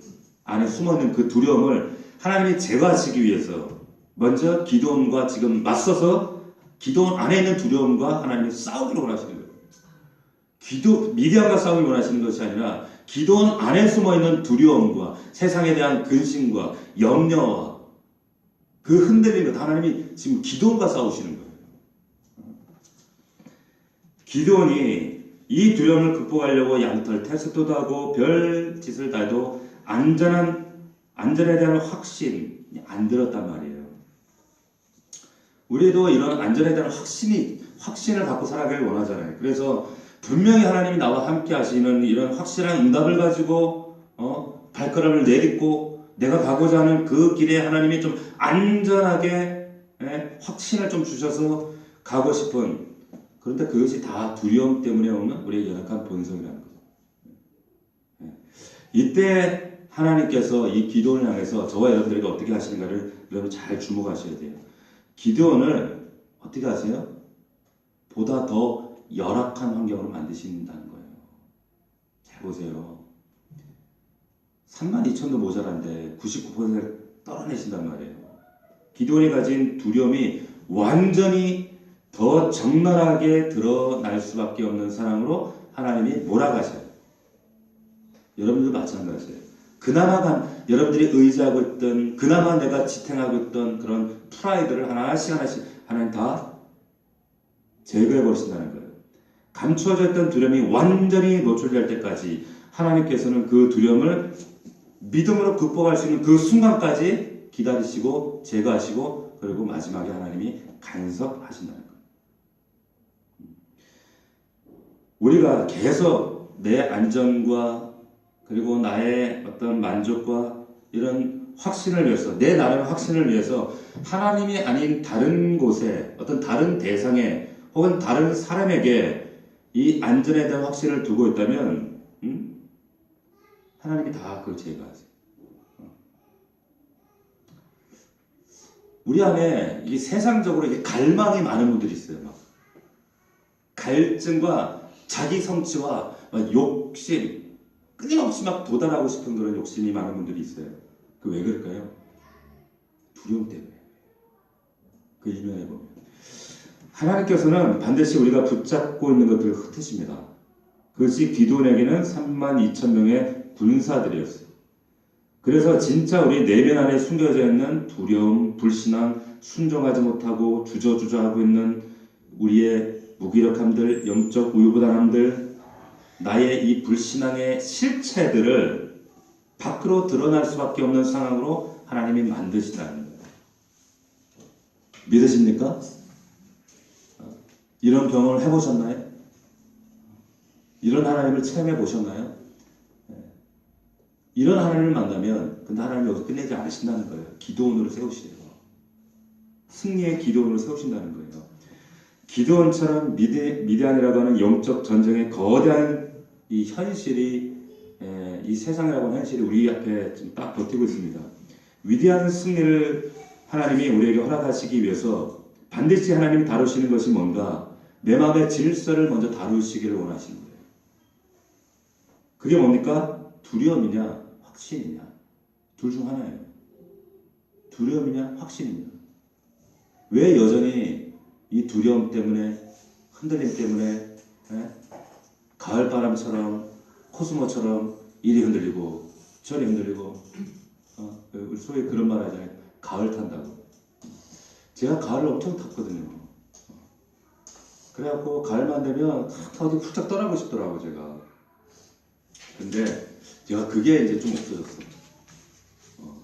안에 숨어있는 그 두려움을 하나님이 제거하시기 위해서 먼저 기도원과 지금 맞서서 기도원 안에 있는 두려움과 하나님이 싸우기를 원하시는 거예요. 미디안과 싸우기 원하시는 것이 아니라 기도원 안에 숨어있는 두려움과 세상에 대한 근심과 염려와 그 흔들리는 것 하나님이 지금 기도원과 싸우시는 거예요. 기도원이 이 두려움을 극복하려고 양털 테스트도 하고 별 짓을 다 해도 안전에 대한 확신이 안 들었단 말이에요. 우리도 이런 안전에 대한 확신을 갖고 살아가길 원하잖아요. 그래서 분명히 하나님이 나와 함께 하시는 이런 확실한 응답을 가지고 발걸음을 내딛고 내가 가고자 하는 그 길에 하나님이 좀 안전하게 확신을 좀 주셔서 가고 싶은, 그런데 그것이 다 두려움 때문에 오는 우리의 연약한 본성이라는 거죠. 이때 하나님께서 이 기도원을 향해서 저와 여러분들에게 어떻게 하시는가를 여러분 잘 주목하셔야 돼요. 기도원을 어떻게 하세요? 보다 더 열악한 환경으로 만드신다는 거예요. 잘 보세요. 32,000도 모자란데 99%를 떨어내신단 말이에요. 기도원이 가진 두려움이 완전히 더 적나라하게 드러날 수밖에 없는 사람으로 하나님이 몰아가셔요. 여러분들도 마찬가지예요. 그나마 여러분들이 의지하고 있던, 그나마 내가 지탱하고 있던 그런 프라이드를 하나씩 하나님 다 제거해 버리신다는 거예요. 감추어져 있던 두려움이 완전히 노출될 때까지 하나님께서는 그 두려움을 믿음으로 극복할 수 있는 그 순간까지 기다리시고 제거하시고 그리고 마지막에 하나님이 간섭하신다는 거예요. 우리가 계속 내 안전과 그리고 나의 어떤 만족과 이런 확신을 위해서, 내 나름의 확신을 위해서 하나님이 아닌 다른 곳에, 어떤 다른 대상에 혹은 다른 사람에게 이 안전에 대한 확신을 두고 있다면 하나님이 다 그걸 제거하세요. 우리 안에 이 세상적으로 이게 갈망이 많은 분들이 있어요. 막 갈증과 자기 성취와 막 욕심, 끊임없이 막 도달하고 싶은 그런 욕심이 많은 분들이 있어요. 그 왜 그럴까요? 두려움 때문에. 그 이면에 보면 하나님께서는 반드시 우리가 붙잡고 있는 것들을 흩으십니다. 그것이 기도원에게는 32,000명의 군사들이었어요. 그래서 진짜 우리 내면 안에 숨겨져 있는 두려움, 불신앙, 순종하지 못하고 주저주저하고 있는 우리의 무기력함들, 영적 우유부단함들, 나의 이 불신앙의 실체들을 밖으로 드러날 수밖에 없는 상황으로 하나님이 만드신다는 거예요. 믿으십니까? 이런 경험을 해보셨나요? 이런 하나님을 체험해 보셨나요? 이런 하나님을 만나면 근데 하나님이 여기서 끝내지 않으신다는 거예요. 기도원으로 세우시래요. 승리의 기도원으로 세우신다는 거예요. 기도원처럼 미디안이라고 하는 영적 전쟁의 거대한 이 현실이, 이 세상이라고 하는 현실이 우리 앞에 지금 딱 버티고 있습니다. 위대한 승리를 하나님이 우리에게 허락하시기 위해서 반드시 하나님이 다루시는 것이 뭔가, 내 마음의 질서를 먼저 다루시기를 원하시는 거예요. 그게 뭡니까? 두려움이냐 확신이냐, 둘 중 하나예요. 두려움이냐 확신이냐. 왜 여전히 이 두려움 때문에, 흔들림 때문에 가을바람처럼 코스모처럼 이리 흔들리고 저리 흔들리고, 우리 소위 그런 말 하잖아요. 가을 탄다고. 제가 가을을 엄청 탔거든요. 그래갖고 가을만 되면 다 어디 훌쩍 떠나고 싶더라고 제가. 근데 제가 그게 이제 좀 없어졌어.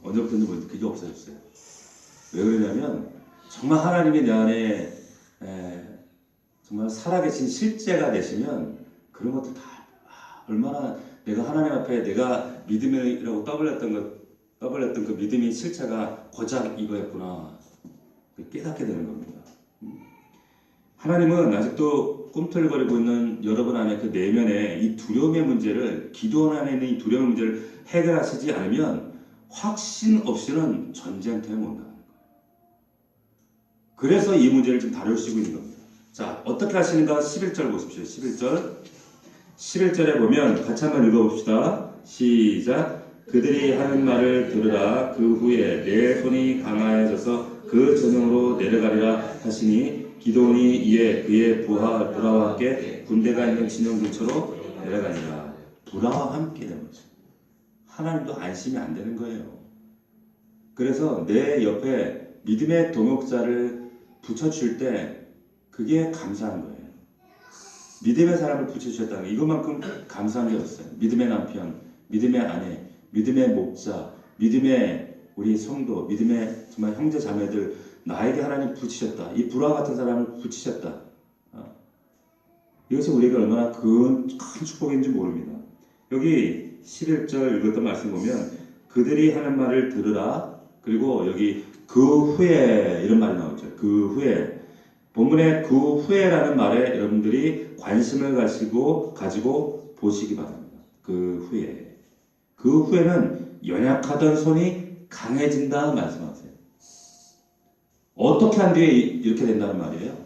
언제부터인지 모르겠는데 그게 없어졌어요. 왜 그러냐면 정말 하나님이 내 안에 정말 살아계신 실제가 되시면 그런 것들 다 얼마나 내가 하나님 앞에 내가 믿음이라고 떠벌렸던 그 믿음의 실체가 고작 이거였구나. 깨닫게 되는 겁니다. 하나님은 아직도 꿈틀거리고 있는 여러분 안에 그 내면에 이 두려움의 문제를, 기도원 안에 있는 이 두려움의 문제를 해결하시지 않으면 확신 없이는 전쟁터에 못 나가는 거예요. 그래서 이 문제를 좀 다루시고 있는 겁니다. 자, 어떻게 하시는가? 11절 보십시오. 11절에 보면 같이 한번 읽어봅시다. 시작. 그들이 하는 말을 들으라. 그 후에 내 손이 강하여져서 그 전용으로 내려가리라 하시니 기도원이 이에 그의 부하와 함께 군대가 있는 진영 근처로 내려가니라. 부하와 함께 되는 거죠. 하나님도 안심이 안 되는 거예요. 그래서 내 옆에 믿음의 동역자를 붙여줄 때 그게 감사한 거예요. 믿음의 사람을 붙여주셨다는 게 이것만큼 감사한 게 없어요. 믿음의 남편, 믿음의 아내, 믿음의 목자, 믿음의 우리 성도, 믿음의 정말 형제 자매들, 나에게 하나님 붙이셨다. 이 불화 같은 사람을 붙이셨다. 이것이 우리에게 얼마나 큰 축복인지 모릅니다. 여기 11절 읽었던 말씀 보면 그들이 하는 말을 들으라. 그리고 여기 그 후에 이런 말이 나오죠. 그 후에. 본문의 그 후에라는 말에 여러분들이 관심을 가지고 보시기 바랍니다. 그 후에. 그 후에는 연약하던 손이 강해진다 말씀하세요. 어떻게 한 뒤에 이렇게 된다는 말이에요?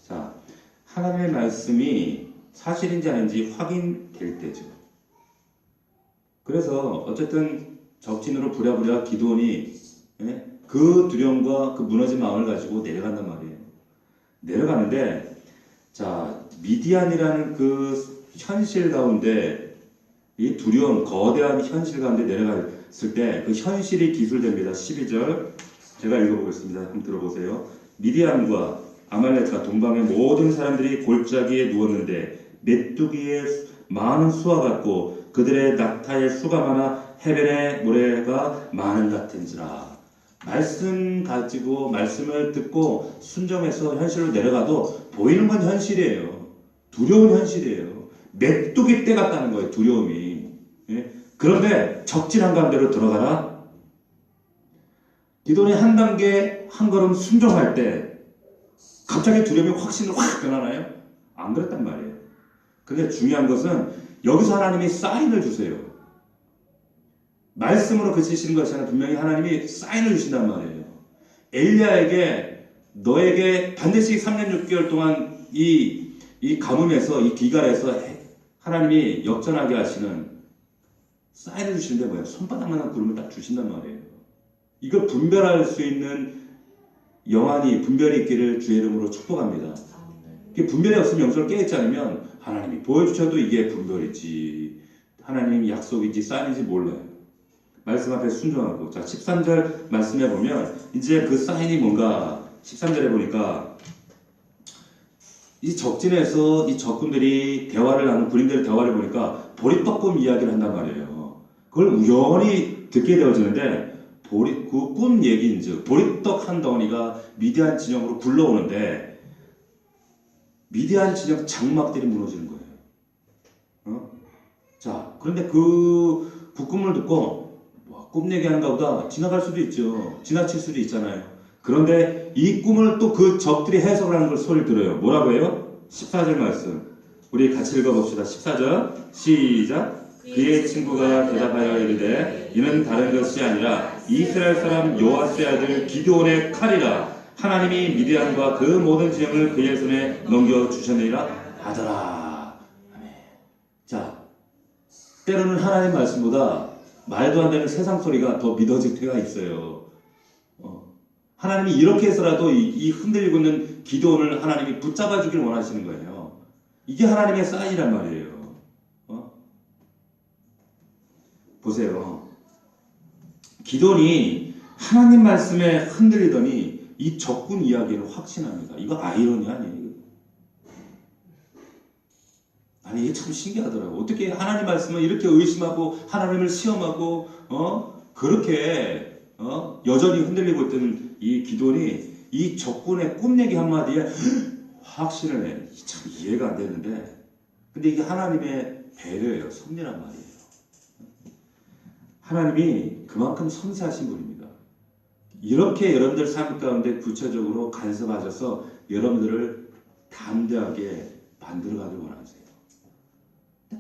자, 하나님의 말씀이 사실인지 아닌지 확인될 때죠. 그래서 어쨌든 적진으로 부랴부랴 기도원이 그 두려움과 그 무너진 마음을 가지고 내려간단 말이에요. 내려가는데, 자, 미디안이라는 그 현실 가운데, 이 두려움, 거대한 현실 가운데 내려갔을 때 그 현실이 기술됩니다. 12절 제가 읽어보겠습니다. 한번 들어보세요. 미디안과 아말렉과 동방의 모든 사람들이 골짜기에 누웠는데 메뚜기의 많은 수와 같고 그들의 낙타의 수가 많아 해변의 모래가 많은 같은지라. 말씀 가지고 말씀을 듣고 순종해서 현실로 내려가도 보이는 건 현실이에요. 두려운 현실이에요. 메뚜기 떼 같다는 거예요. 두려움이. 예? 그런데 적진한 가운데로 들어가라. 기도원이 한 단계 한 걸음 순종할 때 갑자기 두려움이 확신으로 확 변하나요? 안 그랬단 말이에요. 근데 중요한 것은 여기서 하나님이 사인을 주세요. 말씀으로 그치시는 것이 아니라 분명히 하나님이 사인을 주신단 말이에요. 엘리야에게 너에게 반드시 3년 6개월 동안 이 가뭄에서 이 기갈에서 하나님이 역전하게 하시는 사인을 주시는데 뭐예요? 손바닥만한 구름을 딱 주신단 말이에요. 이걸 분별할 수 있는 영안이 분별이 있기를 주의 이름으로 축복합니다. 분별이 없으면 영적으로 깨어있지 않으면 하나님이 보여주셔도 이게 분별이지 하나님 약속이지 사인인지 몰라요. 말씀 앞에 순종하고. 자, 13절 말씀해 보면 이제 그 사인이 뭔가 13절에 보니까 이 적진에서 이 적군들이 대화를 하는 군인들의 대화를 보니까 보리떡꿈 이야기를 한단 말이에요. 그걸 우연히 듣게 되어지는데 그 꿈 얘기인즉 보리떡 한 덩어리가 미디안 진영으로 굴러오는데 미디안 진영 장막들이 무너지는 거예요. 자, 그런데 그 꿈을 듣고 꿈 얘기하는가 보다 지나갈 수도 있죠. 지나칠 수도 있잖아요. 그런데 이 꿈을 또 그 적들이 해석을 하는 걸 소리를 들어요. 뭐라고 해요? 14절 말씀. 우리 같이 읽어봅시다. 14절 시작. 그의 친구가 대답하여 이르되 이는 다른 것이 아니라 이스라엘 사람 요아스의 아들 기드온의 칼이라. 하나님이 미디안과 그 모든 지형을 그의 손에 넘겨주셨느니라 하더라. 아멘. 자, 때로는 하나님 말씀보다 말도 안 되는 세상 소리가 더 믿어질 때가 있어요. 하나님이 이렇게 해서라도 이 흔들리고 있는 기도원을 하나님이 붙잡아 주길 원하시는 거예요. 이게 하나님의 사인이란 말이에요. 보세요. 기도원이 하나님 말씀에 흔들리더니 이 적군 이야기를 확신합니다. 이거 아이러니 아니에요? 아니, 이게 참 신기하더라고. 어떻게 하나님 말씀을 이렇게 의심하고 하나님을 시험하고 그렇게 여전히 흔들리고 있던 이 기도원이 이 적군의 꿈 얘기 한마디에 확신을 해. 참 이해가 안 되는데, 근데 이게 하나님의 배려예요. 섭리란 말이에요. 하나님이 그만큼 섬세하신 분입니다. 이렇게 여러분들 삶 가운데 구체적으로 간섭하셔서 여러분들을 담대하게 만들어가길 원하세요.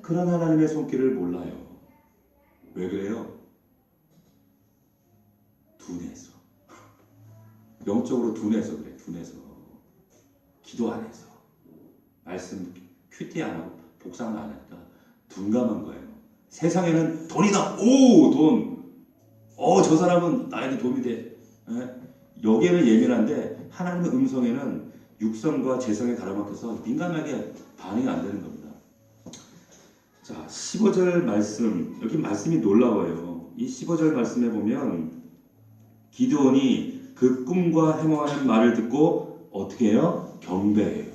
그런 하나님의 손길을 몰라요. 왜 그래요? 둔해서. 영적으로 둔해서 그래. 둔해서. 기도 안 해서. 말씀 큐티 안 하고 복상을 안 하니까 둔감한 거예요. 세상에는 돈이다. 오, 돈. 저 사람은 나에게 도움이 돼. 여기에는 예민한데 하나님의 음성에는 육성과 재성에 가로막혀서 민감하게 반응이 안 되는 겁니다. 자, 15절 말씀. 여기 말씀이 놀라워요. 이 15절 말씀에 보면 기드온이 그 꿈과 해몽하는 말을 듣고 어떻게 해요? 경배해요.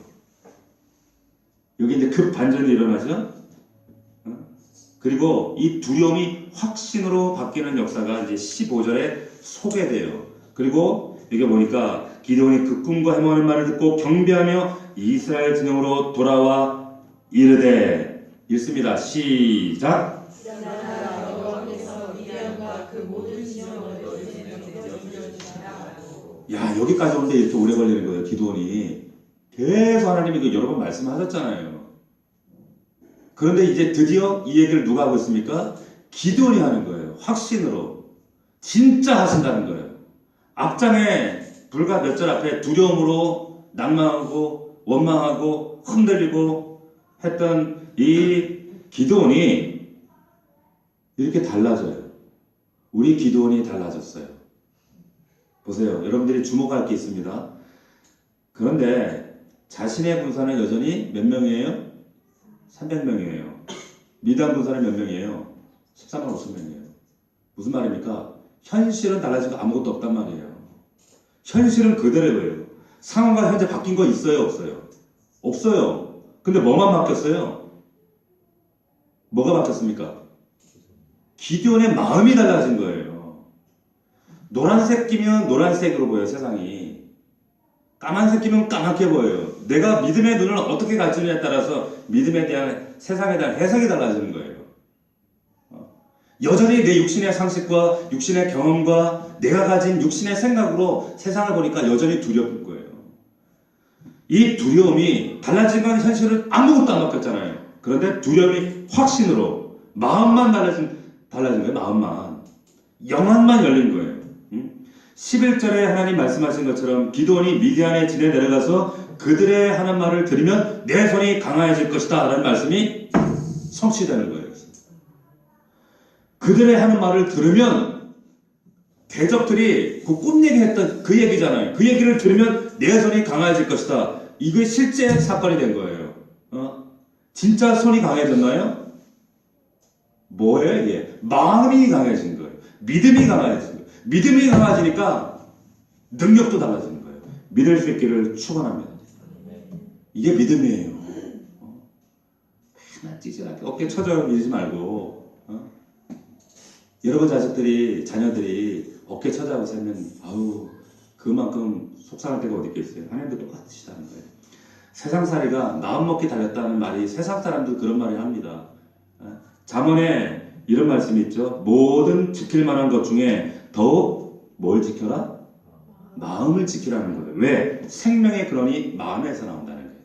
여기 이제 급 반전이 일어나죠? 그리고 이 두려움이 확신으로 바뀌는 역사가 이제 15절에 소개돼요. 그리고 여기 보니까 기드온이 그 꿈과 해몽하는 말을 듣고 경배하며 이스라엘 진영으로 돌아와 이르되 읽습니다. 시작. 야, 여기까지 오는데 이렇게 오래 걸리는 거예요. 기드온이 계속 하나님이 여러 번 말씀하셨잖아요. 그런데 이제 드디어 이 얘기를 누가 하고 있습니까? 기드온이 하는 거예요. 확신으로. 진짜 하신다는 거예요. 앞장에 불과 몇 절 앞에 두려움으로 낭망하고 원망하고 흔들리고 했던 이 기드온이 이렇게 달라져요. 우리 기드온이 달라졌어요. 보세요. 여러분들이 주목할 게 있습니다. 그런데 자신의 군사는 여전히 몇 명이에요? 300명이에요. 미디안 군사는 몇 명이에요? 14만 5천 명이에요. 무슨 말입니까? 현실은 달라지고 아무것도 없단 말이에요. 현실은 그대로예요. 상황과 현재 바뀐 거 있어요? 없어요? 없어요. 근데 뭐만 바뀌었어요? 뭐가 바뀌었습니까? 기드온의 마음이 달라진 거예요. 노란색 끼면 노란색으로 보여요, 세상이. 까만색 끼면 까맣게 보여요. 내가 믿음의 눈을 어떻게 가지느냐에 따라서 믿음에 대한, 세상에 대한 해석이 달라지는 거예요. 여전히 내 육신의 상식과 육신의 경험과 내가 가진 육신의 생각으로 세상을 보니까 여전히 두려울 거예요. 이 두려움이 달라진 건 현실은 아무것도 안 바뀌었잖아요. 그런데 두려움이 확신으로 마음만 달라진 거예요. 마음만. 영안만 열린 거예요. 11절에 하나님 말씀하신 것처럼 기드온이 미디안에 진에 내려가서 그들의 하는 말을 들으면 내 손이 강화해질 것이다 라는 말씀이 성취되는 거예요. 그들의 하는 말을 들으면 대적들이 그 꿈 얘기했던 그 얘기잖아요. 그 얘기를 들으면 내 손이 강해질 것이다. 이게 실제 사건이 된 거예요. 진짜 손이 강해졌나요? 뭐예요? 예. 마음이 강해진 거예요. 믿음이 강해진 거예요. 믿음이 강해지니까 능력도 달라지는 거예요. 믿을 수 있기를 축원합니다. 이게 믿음이에요. 하나 찌질하게 어깨 쳐져 밀지 말고 여러분 자녀들이 어깨 쳐자고 살면 아우 그만큼 속상할 때가 어디 있겠어요. 하나님도 똑같으시다는 거예요. 세상살이가 마음먹기 달렸다는 말이 세상 사람도 그런 말을 합니다. 잠언에 이런 말씀이 있죠. 모든 지킬 만한 것 중에 더욱 뭘 지켜라? 마음을 지키라는 거예요. 왜? 생명의 근원이 마음에서 나온다는 거예요.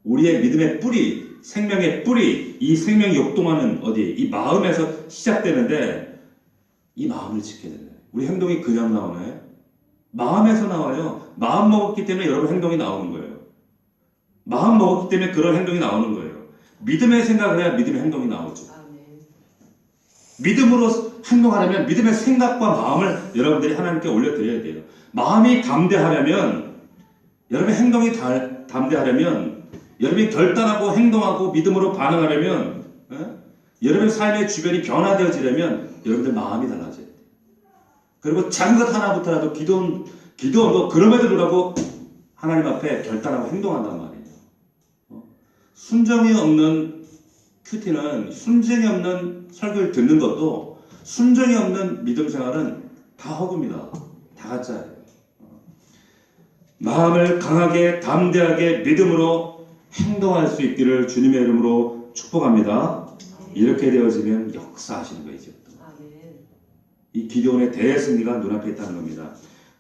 우리의 믿음의 뿌리, 생명의 뿌리, 이 생명이 역동하는 어디? 이 마음에서 시작되는데 이 마음을 지켜야 된다. 우리 행동이 그냥 나오나요? 마음에서 나와요. 마음 먹었기 때문에 여러분 행동이 나오는 거예요. 마음 먹었기 때문에 그런 행동이 나오는 거예요. 믿음의 생각을 해야 믿음의 행동이 나오죠. 믿음으로 행동하려면 믿음의 생각과 마음을 여러분들이 하나님께 올려드려야 돼요. 마음이 담대하려면 여러분의 행동이 담대하려면 여러분이 결단하고 행동하고 믿음으로 반응하려면 여러분의 삶의 주변이 변화되어지려면 여러분들 마음이 달라져야 돼요. 그리고 작은 것 하나부터라도 기도도 그럼에도 불구하고 하나님 앞에 결단하고 행동한단 말이에요. 순정이 없는 큐티는 순정이 없는 설교를 듣는 것도 순정이 없는 믿음 생활은 다 허구입니다. 다 가짜예요. 마음을 강하게 담대하게 믿음으로 행동할 수 있기를 주님의 이름으로 축복합니다. 이렇게 되어지면 역사하시는 거죠. 이 기도원의 대승리가 눈앞에 있다는 겁니다.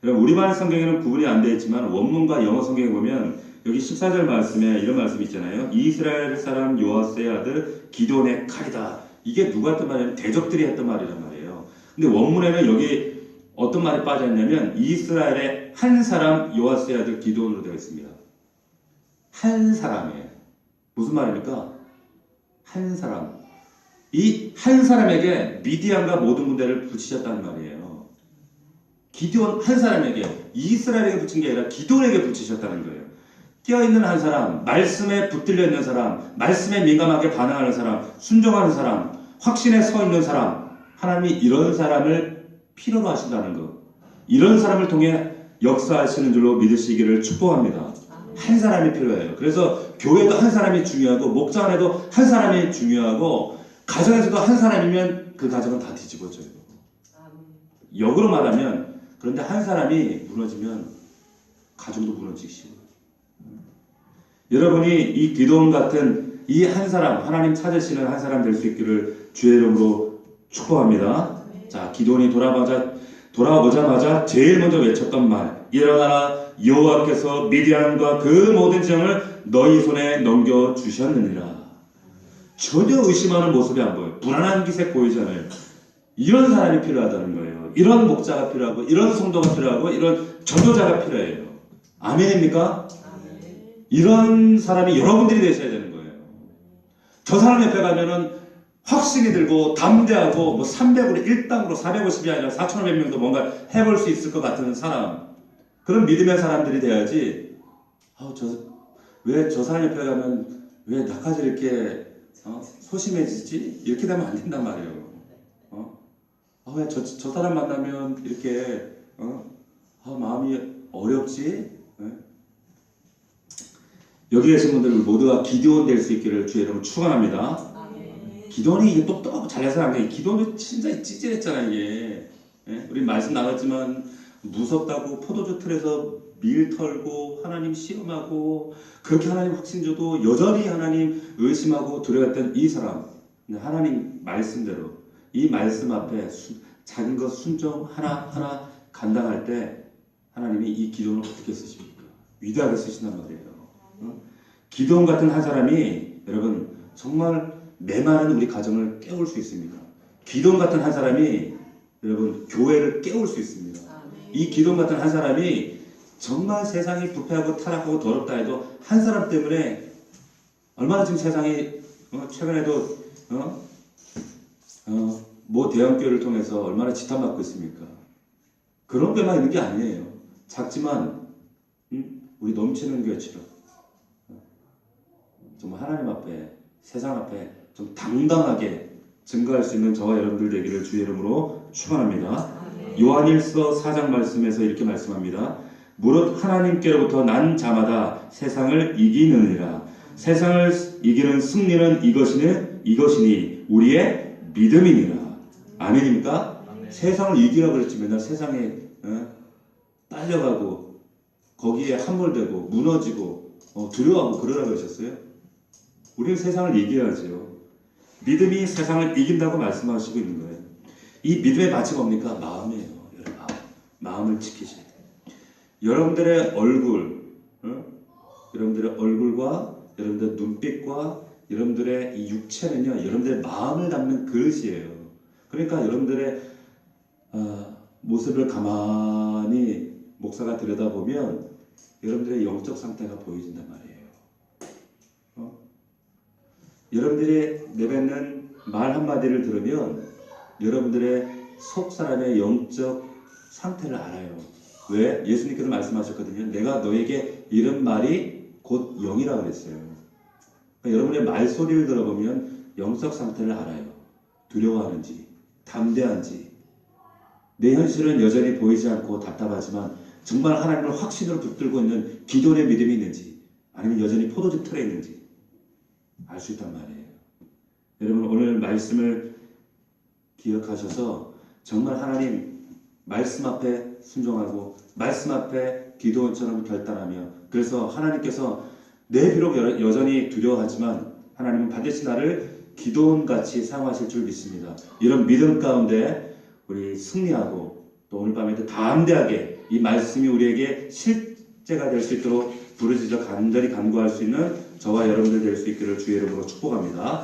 여러분, 우리말 성경에는 구분이 안 되어 있지만 원문과 영어 성경에 보면 여기 14절 말씀에 이런 말씀이 있잖아요. 이스라엘 사람 요아스의 아들 기드온의 칼이다. 이게 누가 했던 말이냐면 대적들이 했던 말이란 말이에요. 근데 원문에는 여기 어떤 말이 빠져있냐면 이스라엘의 한 사람 요아스의 아들 기드온으로 되어 있습니다. 한 사람이에요. 무슨 말입니까? 한 사람. 이 한 사람에게 미디안과 모든 군대를 붙이셨다는 말이에요. 기드온 한 사람에게, 이스라엘에게 붙인 게 아니라 기드온에게 붙이셨다는 거예요. 깨어있는 한 사람, 말씀에 붙들려 있는 사람, 말씀에 민감하게 반응하는 사람, 순종하는 사람, 확신에 서 있는 사람, 하나님이 이런 사람을 필요로 하신다는 것, 이런 사람을 통해 역사하시는 줄로 믿으시기를 축복합니다. 한 사람이 필요해요. 그래서 교회도 한 사람이 중요하고 목장 안에도 한 사람이 중요하고 가정에서도 한 사람이면 그 가정은 다 뒤집어져요. 역으로 말하면, 그런데 한 사람이 무너지면 가정도 무너지기 쉬워요. 여러분이 이 기도원 같은 이 한 사람, 하나님 찾으시는 한 사람 될 수 있기를 주의 이름으로 축복합니다. 자, 기도원이 돌아오자마자 제일 먼저 외쳤던 말, 일어나라, 여호와께서 미디안과 그 모든 지형을 너희 손에 넘겨주셨느니라. 전혀 의심하는 모습이 안 보여요. 불안한 기색 보이잖아요. 이런 사람이 필요하다는 거예요. 이런 목자가 필요하고, 이런 성도가 필요하고, 이런 전도자가 필요해요. 아멘입니까? 이런 사람이 여러분들이 되셔야 되는 거예요. 저 사람 옆에 가면은 확신이 들고 담대하고 뭐 300으로 1당으로 450이 아니라 4,500명도 뭔가 해볼 수 있을 것 같은 사람, 그런 믿음의 사람들이 돼야지. 왜 저 사람 옆에 가면 왜 나까지 이렇게 소심해지지? 이렇게 되면 안 된단 말이에요. 왜 저 사람 만나면 이렇게 마음이 어렵지? 여기 계신 분들 모두가 기도원 될 수 있기를 주의 이름으로 축원합니다. 기도원이 이게 똑똑하고 잘해서 안 돼. 기도원이 진짜 찌질했잖아 이게. 우리 말씀 나눴지만 무섭다고 포도주 틀에서 밀 털고 하나님 시험하고 그렇게 하나님 확신 줘도 여전히 하나님 의심하고 두려워했던 이 사람. 근데 하나님 말씀대로 이 말씀 앞에 작은 것 순종 하나하나 감당할 때 하나님이 이 기도원을 어떻게 쓰십니까? 위대하게 쓰신단 말이에요. 기도원 같은 한 사람이 여러분 정말 메마른 우리 가정을 깨울 수 있습니다. 기도원 같은 한 사람이 여러분 교회를 깨울 수 있습니다. 이 기도원 같은 한 사람이 정말 세상이 부패하고 타락하고 더럽다 해도 한 사람 때문에 얼마나 지금 세상이 최근에도 모 대형교회를 통해서 얼마나 지탄받고 있습니까? 그런 교회만 있는 게 아니에요. 작지만 우리 넘치는 교회처럼 정말 하나님 앞에 세상 앞에 좀 당당하게 증거할 수 있는 저와 여러분들 되기를 주의 이름으로 축원합니다. 요한일서 4장 말씀에서 이렇게 말씀합니다. 무릇 하나님께로부터 난 자마다 세상을 이기느니라. 세상을 이기는 승리는 이것이니 우리의 믿음이니라. 아멘입니까? 세상을 이기라고 그랬지. 맨날 세상에 딸려가고 거기에 함몰되고 무너지고 두려워하고 그러라고 그러셨어요? 우리는 세상을 이겨야죠. 믿음이 세상을 이긴다고 말씀하시고 있는 거예요. 이 믿음의 밭이 뭡니까? 마음이에요. 마음을 지키셔야 돼요. 여러분들의 얼굴, 여러분들의 얼굴과 여러분들의 눈빛과 여러분들의 이 육체는요, 여러분들의 마음을 담는 그릇이에요. 그러니까 여러분들의 모습을 가만히 목사가 들여다보면 여러분들의 영적 상태가 보여진단 말이에요. 여러분들이 내뱉는 말 한마디를 들으면 여러분들의 속 사람의 영적 상태를 알아요. 왜? 예수님께서 말씀하셨거든요. 내가 너에게 이런 말이 곧 영이라고 그랬어요. 그러니까 여러분의 말소리를 들어보면 영적 상태를 알아요. 두려워하는지, 담대한지, 내 현실은 여전히 보이지 않고 답답하지만 정말 하나님을 확신으로 붙들고 있는 기도의 믿음이 있는지, 아니면 여전히 포도주 틀에 있는지 알 수 있단 말이에요. 여러분 오늘 말씀을 기억하셔서 정말 하나님 말씀 앞에 순종하고 말씀 앞에 기도원처럼 결단하며, 그래서 하나님께서 내 비록 여전히 두려워하지만 하나님은 반드시 나를 기도원같이 사용하실 줄 믿습니다. 이런 믿음 가운데 우리 승리하고 또 오늘 밤에도 담대하게 이 말씀이 우리에게 실제가 될 수 있도록 부르짖어 간절히 간구할 수 있는 저와 여러분들 될 수 있기를 주의 이름으로 축복합니다.